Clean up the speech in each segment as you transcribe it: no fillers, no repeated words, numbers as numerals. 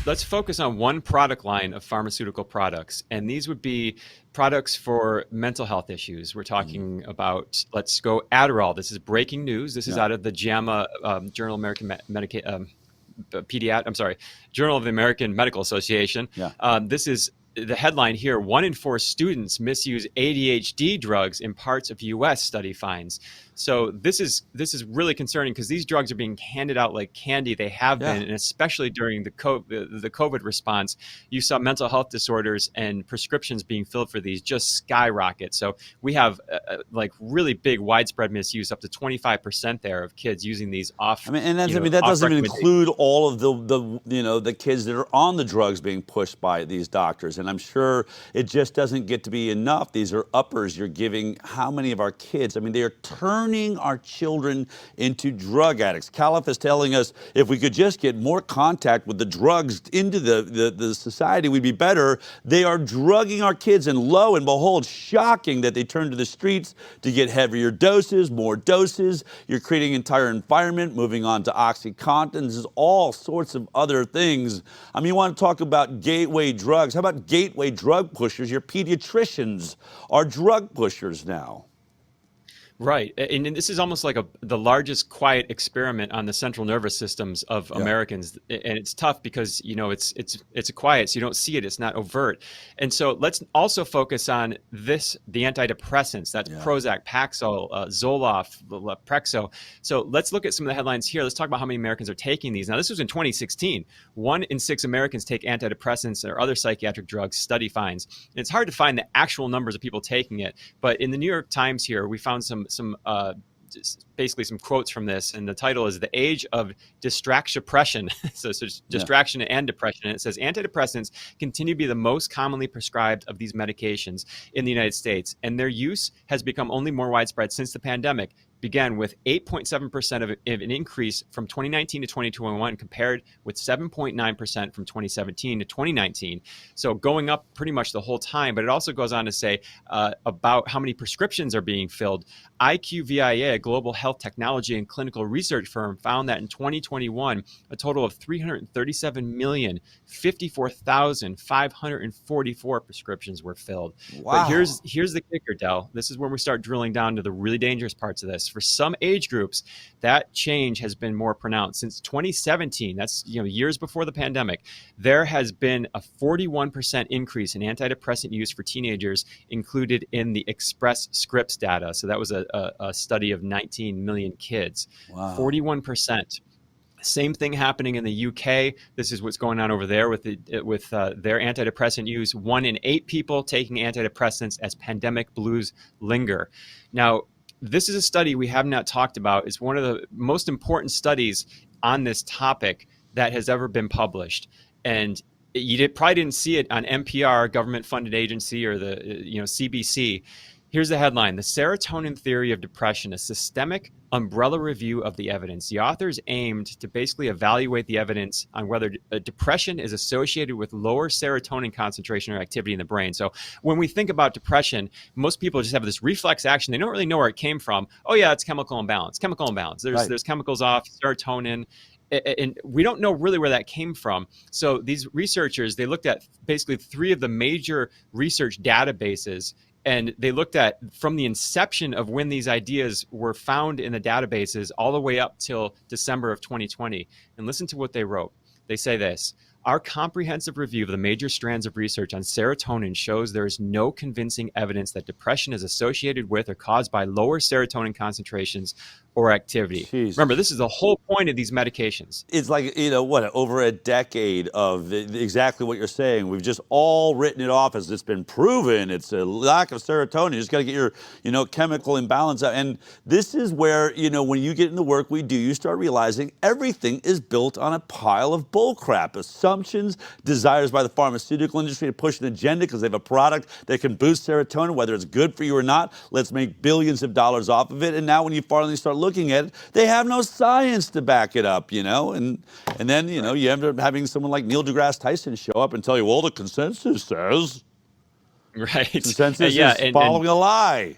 let's focus on one product line of pharmaceutical products, and these would be products for mental health issues. We're Mhm. talking about, let's go Adderall. This is breaking news. This is Yeah. out of the JAMA Journal of American I'm sorry, Journal of the American Medical Association. Yeah. This is the headline here: 1 in 4 students misuse ADHD drugs in parts of U.S. study finds. So this is really concerning because these drugs are being handed out like candy. They have Yeah. been, and especially during the COVID response, you saw mental health disorders and prescriptions being filled for these just skyrocket. So we have like really big widespread misuse, up to 25% there of kids using these I mean, and that's, I mean, that off doesn't even recommendation. include all of the kids that are on the drugs being pushed by these doctors. And I'm sure it just doesn't get to be enough. These are uppers you're giving how many of our kids? I mean, they are turning our children into drug addicts. Caliph is telling us if we could just get more contact with the drugs into the society, we'd be better. They are drugging our kids, and lo and behold, shocking that they turn to the streets to get heavier doses, more doses. You're creating an entire environment, moving on to OxyContin, all sorts of other things. I mean, you want to talk about gateway drugs. How about gateway drug pushers? Your pediatricians are drug pushers now. Right. And this is almost like the largest quiet experiment on the central nervous systems of Yeah. Americans. And it's tough because, it's a quiet, so you don't see it. It's not overt. And so let's also focus on the antidepressants. That's Yeah. Prozac, Paxil, Zoloft, Prexo. So let's look at some of the headlines here. Let's talk about how many Americans are taking these. Now, this was in 2016. 1 in 6 Americans take antidepressants or other psychiatric drugs, study finds. And it's hard to find the actual numbers of people taking it. But in the New York Times here, we found basically some quotes from this, and the title is "The Age of Distraction." So it's Yeah. distraction and depression. And it says antidepressants continue to be the most commonly prescribed of these medications in the United States, and their use has become only more widespread since the pandemic began, with 8.7% of an increase from 2019 to 2021, compared with 7.9% from 2017 to 2019. So going up pretty much the whole time. But it also goes on to say about how many prescriptions are being filled. IQVIA, a global health technology and clinical research firm, found that in 2021, a total of 337,054,544 prescriptions were filled. But Wow. here's the kicker, Del. This is when we start drilling down to the really dangerous parts of this. For some age groups, that change has been more pronounced. Since 2017, that's years before the pandemic, there has been a 41% increase in antidepressant use for teenagers included in the Express Scripts data. So that was a study of 19 million kids. Wow. 41%. Same thing happening in the UK. This is what's going on over there with their antidepressant use. 1 in 8 people taking antidepressants as pandemic blues linger. Now, this is a study we have not talked about. It's one of the most important studies on this topic that has ever been published. And probably didn't see it on NPR, government-funded agency, or the CBC. Here's the headline: The Serotonin Theory of Depression, a systemic umbrella review of the evidence. The authors aimed to basically evaluate the evidence on whether depression is associated with lower serotonin concentration or activity in the brain. So when we think about depression, most people just have this reflex action. They don't really know where it came from. Oh yeah, it's chemical imbalance. Chemical imbalance. Right. There's chemicals off, serotonin, and we don't know really where that came from. So these researchers, they looked at basically 3 of the major research databases, and they looked at from the inception of when these ideas were found in the databases all the way up till December of 2020. And listen to what they wrote. They say this: Our comprehensive review of the major strands of research on serotonin shows there is no convincing evidence that depression is associated with or caused by lower serotonin concentrations or activity. Remember, Jesus. this is the whole point of these medications. It's like, what, over a decade of exactly what you're saying. We've just all written it off as it's been proven. It's a lack of serotonin. You just got to get your, chemical imbalance out. And this is where, when you get into work we do, you start realizing everything is built on a pile of bullcrap. Assumptions, desires by the pharmaceutical industry to push an agenda because they have a product that can boost serotonin, whether it's good for you or not. Let's make billions of dollars off of it. And now when you finally start looking at it, they have no science to back it up, and then you end up having someone like Neil deGrasse Tyson show up and tell you, well, the consensus says, Right. consensus Yeah. is And following a lie.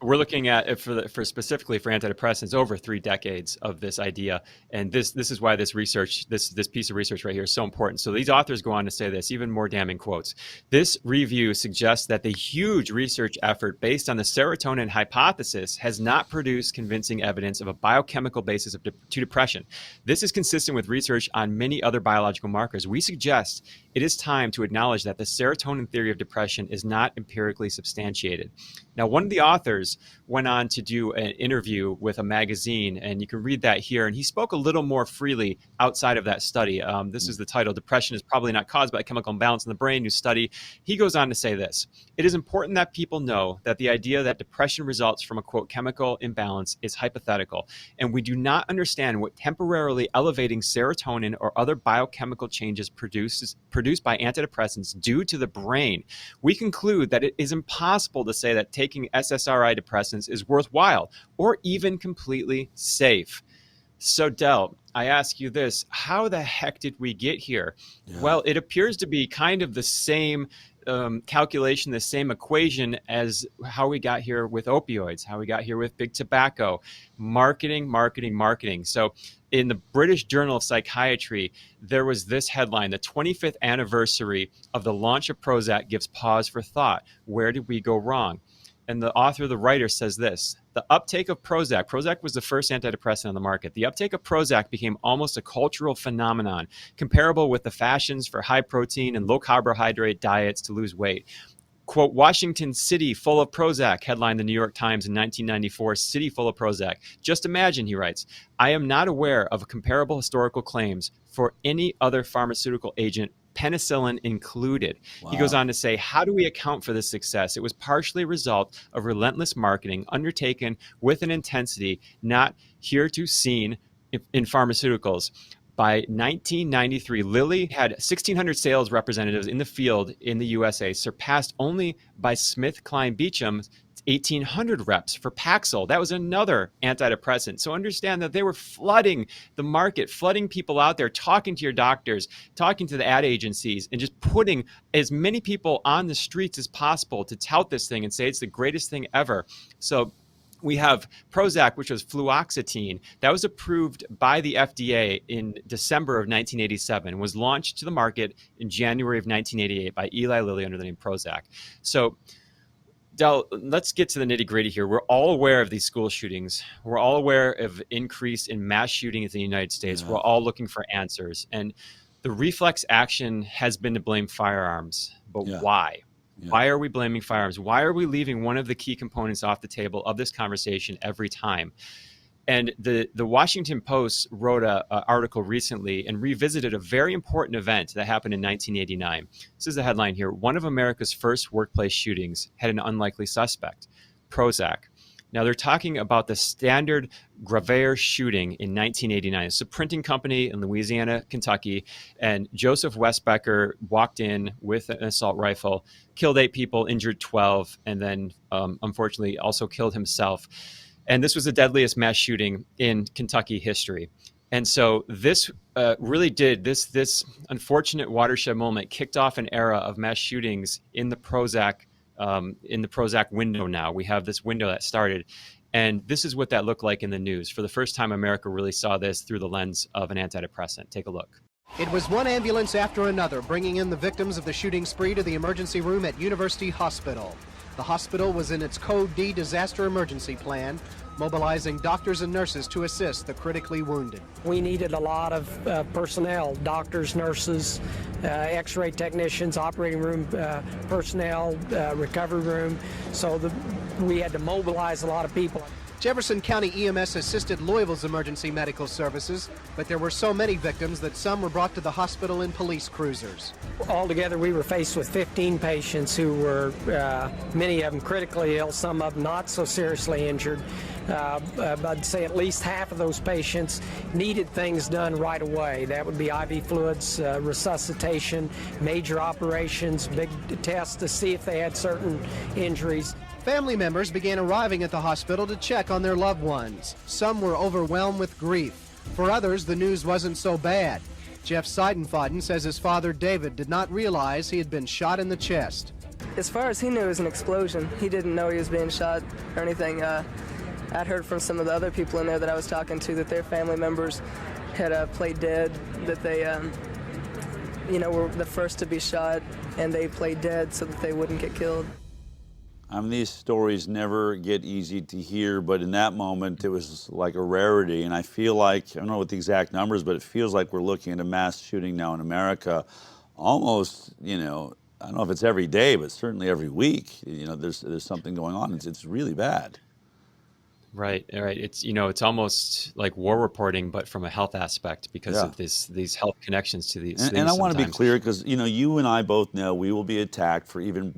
We're looking at it for specifically for antidepressants over 3 decades of this idea, and this is why this research, this piece of research right here is so important. So these authors go on to say this, even more damning quotes. This review suggests that the huge research effort based on the serotonin hypothesis has not produced convincing evidence of a biochemical basis to depression. This is consistent with research on many other biological markers. We suggest it is time to acknowledge that the serotonin theory of depression is not empirically substantiated. Now, one of the authors went on to do an interview with a magazine, and you can read that here. And he spoke a little more freely outside of that study. This is the title, Depression is Probably Not Caused by a Chemical Imbalance in the Brain, New Study. He goes on to say this: it is important that people know that the idea that depression results from a, quote, chemical imbalance is hypothetical, and we do not understand what temporarily elevating serotonin or other biochemical changes produced by antidepressants do to the brain. We conclude that it is impossible to say that taking SSRI depressants is worthwhile or even completely safe. So, Del, I ask you this: how the heck did we get here? Yeah. Well, it appears to be kind of the same calculation, the same equation as how we got here with opioids, how we got here with big tobacco. Marketing, marketing, marketing. So in the British Journal of Psychiatry, there was this headline: the 25th anniversary of the launch of Prozac gives pause for thought. Where did we go wrong? And the author, the writer, says this: the uptake of Prozac was the first antidepressant on the market. The uptake of Prozac became almost a cultural phenomenon, comparable with the fashions for high protein and low carbohydrate diets to lose weight. Quote, Washington City full of Prozac, headlined the New York Times in 1994, City full of Prozac. Just imagine, he writes, I am not aware of comparable historical claims for any other pharmaceutical agent, penicillin included. Wow. He goes on to say, how do we account for this success? It was partially a result of relentless marketing undertaken with an intensity not heretofore seen in pharmaceuticals. By 1993, Lilly had 1,600 sales representatives in the field in the USA, surpassed only by SmithKline Beecham's 1,800 reps for Paxil. That was another antidepressant. So understand that they were flooding the market, flooding people out there, talking to your doctors, talking to the ad agencies, and just putting as many people on the streets as possible to tout this thing and say it's the greatest thing ever. So we have Prozac, which was fluoxetine. That was approved by the FDA in December of 1987 and was launched to the market in January of 1988 by Eli Lilly under the name Prozac. So, Del, let's get to the nitty-gritty here. We're all aware of these school shootings. We're all aware of increase in mass shootings in the United States. Yeah. We're all looking for answers. And the reflex action has been to blame firearms. But why? Yeah. Why are we blaming firearms? Why are we leaving one of the key components off the table of this conversation every time? And the Washington Post wrote an article recently and revisited a very important event that happened in 1989. This is the headline here. One of America's first workplace shootings had an unlikely suspect, Prozac. Now, they're talking about the Standard Gravaire shooting in 1989. It's a printing company in Louisiana, Kentucky, and Joseph Westbecker walked in with an assault rifle, killed 8 people, injured 12, and then unfortunately also killed himself. And this was the deadliest mass shooting in Kentucky history. And so this really did, this unfortunate watershed moment kicked off an era of mass shootings in the Prozac window now. We have this window that started. And this is what that looked like in the news. For the first time, America really saw this through the lens of an antidepressant. Take a look. It was one ambulance after another bringing in the victims of the shooting spree to the emergency room at University Hospital. The hospital was in its Code D disaster emergency plan, mobilizing doctors and nurses to assist the critically wounded. We needed a lot of personnel, doctors, nurses, x-ray technicians, operating room personnel, recovery room, so we had to mobilize a lot of people. Jefferson County EMS assisted Louisville's emergency medical services, but there were so many victims that some were brought to the hospital in police cruisers. Altogether, we were faced with 15 patients who were, many of them critically ill, some of them not so seriously injured. I'd say at least half of those patients needed things done right away. That would be IV fluids, resuscitation, major operations, big tests to see if they had certain injuries. Family members began arriving at the hospital to check on their loved ones. Some were overwhelmed with grief. For others, the news wasn't so bad. Jeff Seidenfaden says his father, David, did not realize he had been shot in the chest. as far as he knew, it was an explosion. He didn't know he was being shot or anything. I'd heard from some of the other people in there that I was talking to that their family members had played dead, that they, were the first to be shot, and they played dead so that they wouldn't get killed. I mean, these stories never get easy to hear, but in that moment, it was like a rarity. And I feel like, I don't know what the exact numbers, but it feels like we're looking at a mass shooting now in America almost, I don't know if it's every day, but certainly every week. There's something going on. It's really bad. Right. It's almost like war reporting, but from a health aspect because of these health connections to these things. And I want to be sometimes. clear because, you and I both know we will be attacked for even,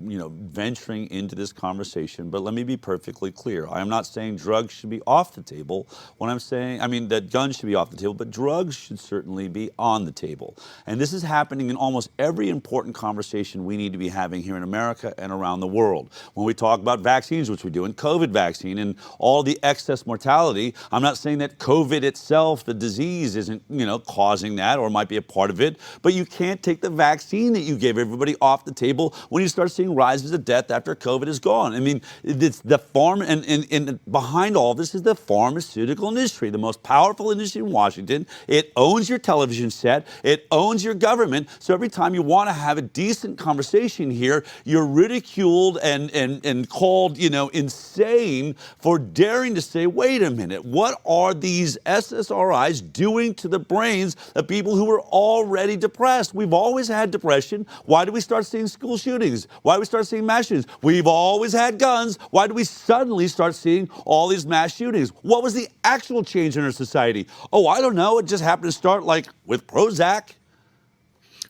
venturing into this conversation. But let me be perfectly clear. I am not saying drugs should be off the table. What I'm saying, that guns should be off the table, but drugs should certainly be on the table. And this is happening in almost every important conversation we need to be having here in America and around the world. When we talk about vaccines, which we do, and COVID vaccine, and all the excess mortality. I'm not saying that COVID itself, the disease, isn't, causing that or might be a part of it, but you can't take the vaccine that you gave everybody off the table when you start seeing rises of death after COVID is gone. I mean, it's the and behind all this is the pharmaceutical industry, the most powerful industry in Washington. It owns your television set. It owns your government. So every time you want to have a decent conversation here, you're ridiculed and called, insane for daring to say, wait a minute, what are these SSRIs doing to the brains of people who are already depressed? We've always had depression. Why do we start seeing school shootings? Why do we start seeing mass shootings? We've always had guns. Why do we suddenly start seeing all these mass shootings? What was the actual change in our society? Oh, I don't know. It just happened to start with Prozac.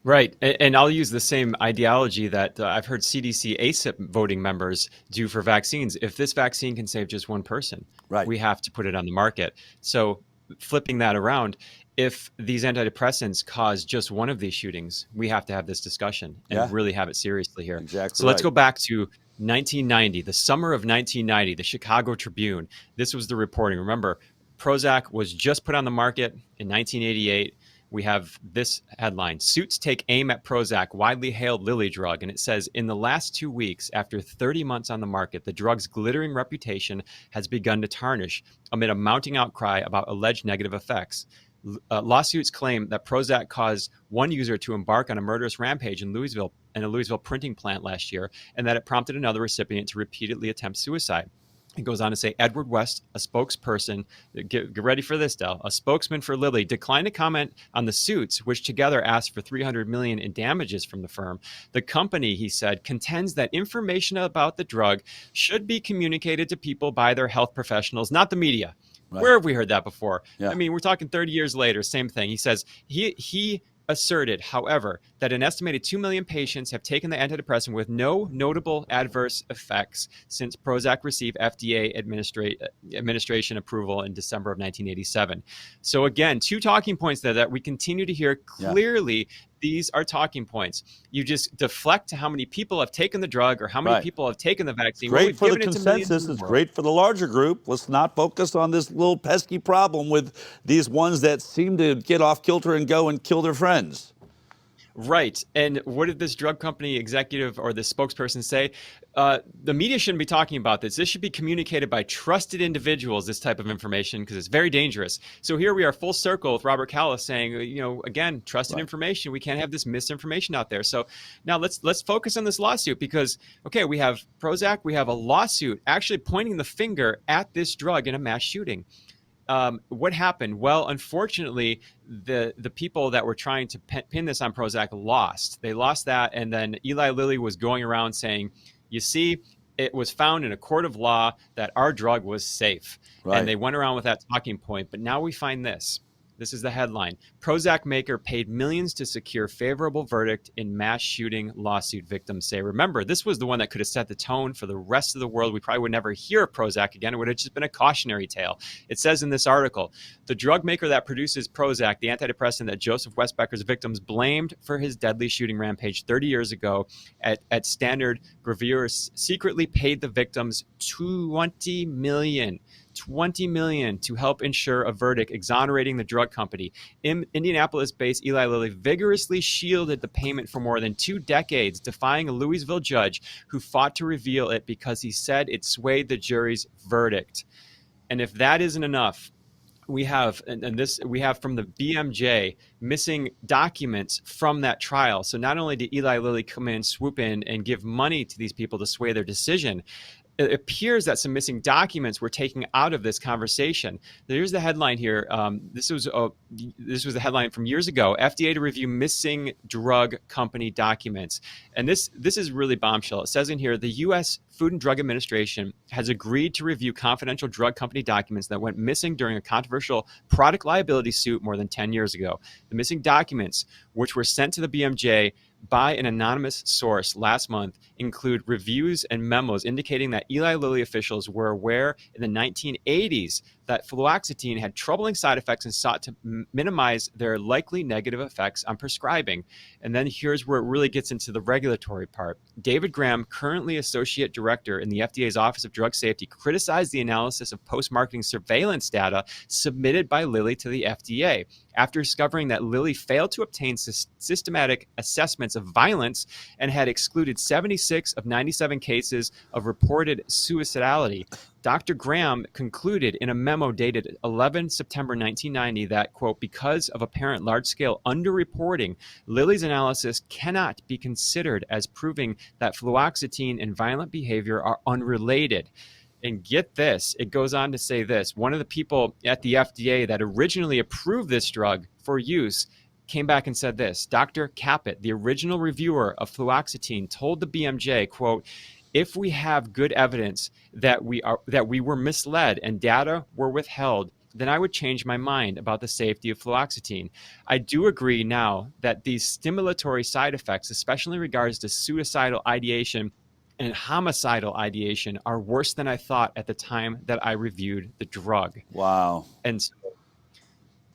Right. And I'll use the same ideology that I've heard CDC ACIP voting members do for vaccines. If this vaccine can save just one person, right, we have to put it on the market. So flipping that around, if these antidepressants cause just one of these shootings, we have to have this discussion and really have it seriously here. Exactly. So let's go back to 1990, the summer of 1990, the Chicago Tribune. This was the reporting. Remember, Prozac was just put on the market in 1988. We have this headline: suits take aim at Prozac, widely hailed Lilly drug. And it says, in the last 2 weeks, after 30 months on the market, the drug's glittering reputation has begun to tarnish amid a mounting outcry about alleged negative effects. Lawsuits claim that Prozac caused one user to embark on a murderous rampage in a Louisville printing plant last year, and that it prompted another recipient to repeatedly attempt suicide. It goes on to say, Edward West, a spokesperson, get ready for this, Del, a spokesman for Lilly, declined to comment on the suits, which together asked for $300 million in damages from the firm. The company, he said, contends that information about the drug should be communicated to people by their health professionals, not the media. Right. Where have we heard that before? Yeah. I mean, we're talking 30 years later, same thing. He says he asserted, however, that an estimated 2 million patients have taken the antidepressant with no notable adverse effects since Prozac received FDA administration approval in December of 1987. So again, two talking points there that we continue to hear clearly. Yeah. These are talking points. You just deflect to how many people have taken the drug or how many people have taken the vaccine. Great for the consensus. It's great for the larger group. Let's not focus on this little pesky problem with these ones that seem to get off kilter and go and kill their friends. Right. And what did this drug company executive or this spokesperson say? The media shouldn't be talking about this. This should be communicated by trusted individuals, this type of information, because it's very dangerous. So here we are full circle with Robert Callis saying, again, trusted information. We can't have this misinformation out there. So now let's focus on this lawsuit because, okay, we have Prozac. We have a lawsuit actually pointing the finger at this drug in a mass shooting. What happened? Well, unfortunately, the people that were trying to pin this on Prozac lost. They lost that, and then Eli Lilly was going around saying, you see, it was found in a court of law that our drug was safe. Right. And they went around with that talking point. But now we find this. This is the headline. Prozac maker paid millions to secure favorable verdict in mass shooting lawsuit, victims say. Remember, this was the one that could have set the tone for the rest of the world. We probably would never hear of Prozac again. It would have just been a cautionary tale. It says in this article, the drug maker that produces Prozac, the antidepressant that Joseph Westbecker's victims blamed for his deadly shooting rampage 30 years ago at Standard Gravure, secretly paid the victims $20 million $20 million to help ensure a verdict exonerating the drug company. Indianapolis-based Eli Lilly vigorously shielded the payment for more than 2 decades, defying a Louisville judge who fought to reveal it because he said it swayed the jury's verdict. And if that isn't enough, we have from the BMJ missing documents from that trial. So not only did Eli Lilly come in, swoop in, and give money to these people to sway their decision, it appears that some missing documents were taken out of this conversation. Here's the headline here. This was the headline from years ago. FDA to review missing drug company documents. And this is really bombshell. It says in here, the U.S. Food and Drug Administration has agreed to review confidential drug company documents that went missing during a controversial product liability suit more than 10 years ago. The missing documents, which were sent to the BMJ by an anonymous source last month, include reviews and memos indicating that Eli Lilly officials were aware in the 1980s that fluoxetine had troubling side effects and sought to minimize their likely negative effects on prescribing. And then here's where it really gets into the regulatory part. David Graham, currently associate director in the FDA's Office of Drug Safety, criticized the analysis of post-marketing surveillance data submitted by Lilly to the FDA after discovering that Lilly failed to obtain systematic assessments of violence and had excluded 76 of 97 cases of reported suicidality. Dr. Graham concluded in a memo dated 11 September 1990 that, quote, because of apparent large-scale underreporting, Lilly's analysis cannot be considered as proving that fluoxetine and violent behavior are unrelated. And get this, it goes on to say this. One of the people at the FDA that originally approved this drug for use came back and said this. Dr. Caput, the original reviewer of fluoxetine, told the BMJ, quote, if we have good evidence that we were misled and data were withheld, then I would change my mind about the safety of fluoxetine. I do agree now that these stimulatory side effects, especially in regards to suicidal ideation and homicidal ideation, are worse than I thought at the time that I reviewed the drug. Wow. And so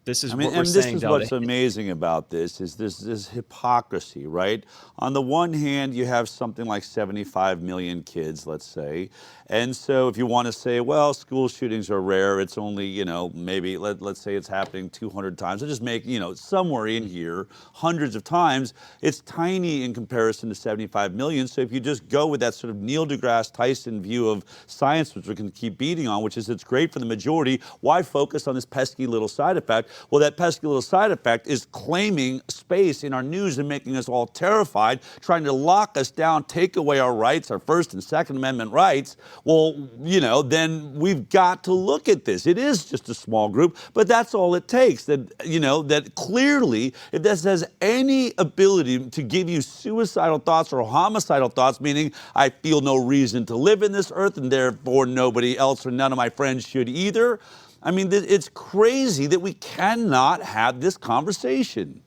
this is I mean, what we're and saying. this is what's amazing about this is this hypocrisy, right? On the one hand, you have something like 75 million kids, let's say. And so if you want to say, well, school shootings are rare, it's only, you know, maybe let's say it's happening 200 times. So just make, you know, somewhere in here, hundreds of times, it's tiny in comparison to 75 million. So if you just go with that sort of Neil deGrasse Tyson view of science, which we can keep beating on, which is it's great for the majority, why focus on this pesky little side effect? Well, that pesky little side effect is claiming space in our news and making us all terrified, trying to lock us down, take away our rights, our First and Second Amendment rights. Well, you know, then we've got to look at this. It is just a small group, but that's all it takes. That, you know, that clearly, if this has any ability to give you suicidal thoughts or homicidal thoughts, meaning I feel no reason to live in this earth and therefore nobody else or none of my friends should either. I mean, it's crazy that we cannot have this conversation.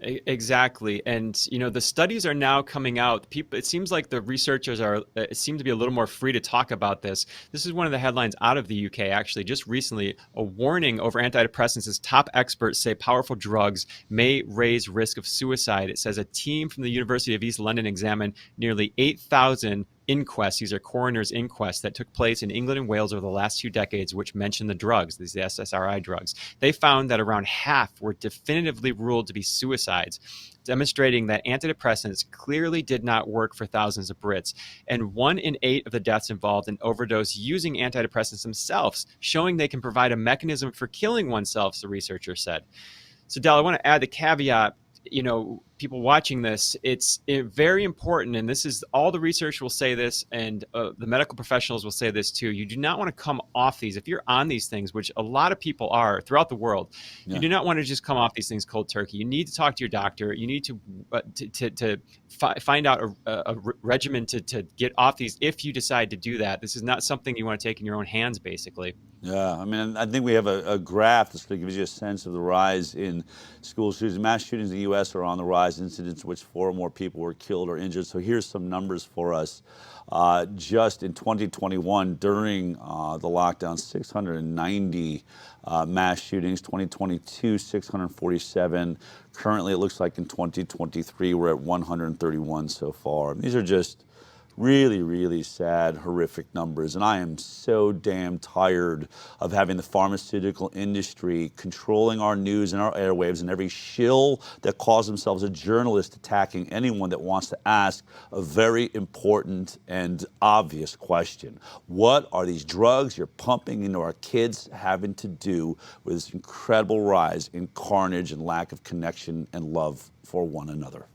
Exactly. And, you know, the studies are now coming out. It seems like the researchers seem to be a little more free to talk about this. This is one of the headlines out of the UK, actually, just recently, a warning over antidepressants as top experts say powerful drugs may raise risk of suicide. It says a team from the University of East London examined nearly 8,000 inquests. These are coroner's inquests that took place in England and Wales over the last 2 decades, which mentioned the drugs, these SSRI drugs. They found that around half were definitively ruled to be suicides, demonstrating that antidepressants clearly did not work for thousands of Brits. And 1 in 8 of the deaths involved an overdose using antidepressants themselves, showing they can provide a mechanism for killing oneself, the researcher said. So, Del, I want to add the caveat. You know, people watching this, it's very important, and this is all the research will say this, and the medical professionals will say this too. You do not want to come off these. If you're on these things, which a lot of people are throughout the world, you do not want to just come off these things cold turkey. You need to talk to your doctor. You need to find out a regimen to get off these if you decide to do that. This is not something you want to take in your own hands, basically. Yeah, I mean, I think we have a graph that sort of gives you a sense of the rise in school shootings. Mass shootings in the U.S. are on the rise, incidents in which 4 or more people were killed or injured. So here's some numbers for us. Just in 2021, during the lockdown, 690 mass shootings. 2022, 647. Currently, it looks like in 2023, we're at 131 so far. These are just Really, really sad, horrific numbers. And I am so damn tired of having the pharmaceutical industry controlling our news and our airwaves, and every shill that calls themselves a journalist attacking anyone that wants to ask a very important and obvious question. What are these drugs you're pumping into our kids having to do with this incredible rise in carnage and lack of connection and love for one another?